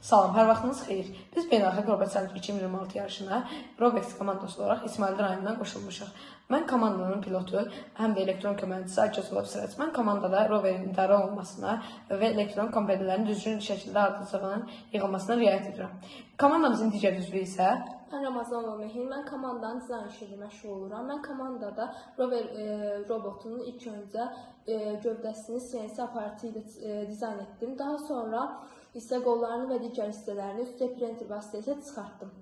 Salam, hər vaxtınız xeyir. Biz Beynəlxalq Robot Summit 2026 yarışına Robex komandası olaraq İsmail rayonundan qoşulmuşuq. Mən komandanın pilotu, həm də elektron köməkçisi Akçasolov Sırəç. Mən komandada roverin idarə olunmasına və elektron komponentlərin düzgün şəkildə ardıcılığının yığılmasına riayət edirəm. Komandamızın digər üzvü isə Mən Ramazanova Mehin, mən komandanın dizayn işi ilə məşğul oluram. Mən komandada rover robotunun ilk öncə gövdəsini CNC aparatı ilə dizayn etdim. Daha sonra isə qollarını və digər hissələrini 3D printer vasitəsilə çıxartdım.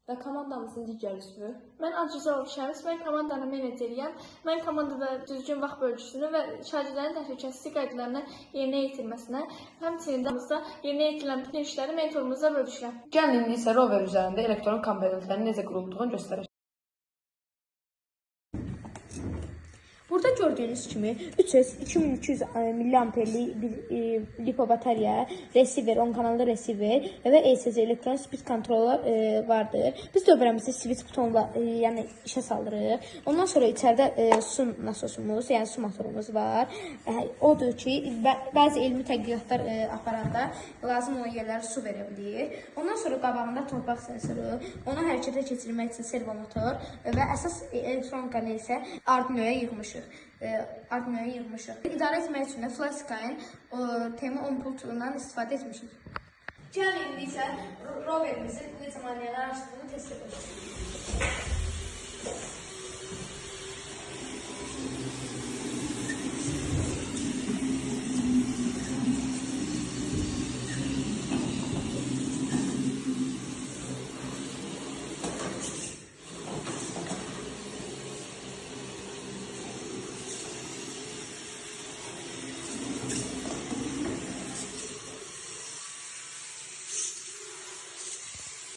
Və komandamızın digər üzvü. Mən Akçasolov Şəms, mən komandanın meneceriyəm. Mən komandada düzgün vaxt bölgüsünü və şagirdlərin təhlükəsizlik qaydalarını yerinə yetirməsinə, həmçinin də yerinə yetirilən bütün işləri mentorumuzla bölüşürəm. gəlin indi isə rover üzərində elektron komponentlərin necə qurulduğunu göstərəcəm. Burada gördüyünüz kimi 3S2200 mAh'lik bir lipo batarya, receiver, 10 kanallı receiver və ECC elektron speed kontroller vardır. Biz dövrəmizi switch butonla yəni işə saldırırıq. Ondan sonra içəridə su nasosumuz, yəni su motorumuz var. Odur ki, bəzi elmi tədqiqatlar aparanda lazım olan yerlərə su verə bilir. Ondan sonra qabağında torpaq sensoru, onu hərəkətə keçirmək üçün servomotor və əsas elektronika isə Arduino'ya yığmışıq. İdarə etmək üçün də FlashSky TM10 pultundan istifadə etmişik. Gəlin indi isə roverimizin necə maneələr açdığını test edək.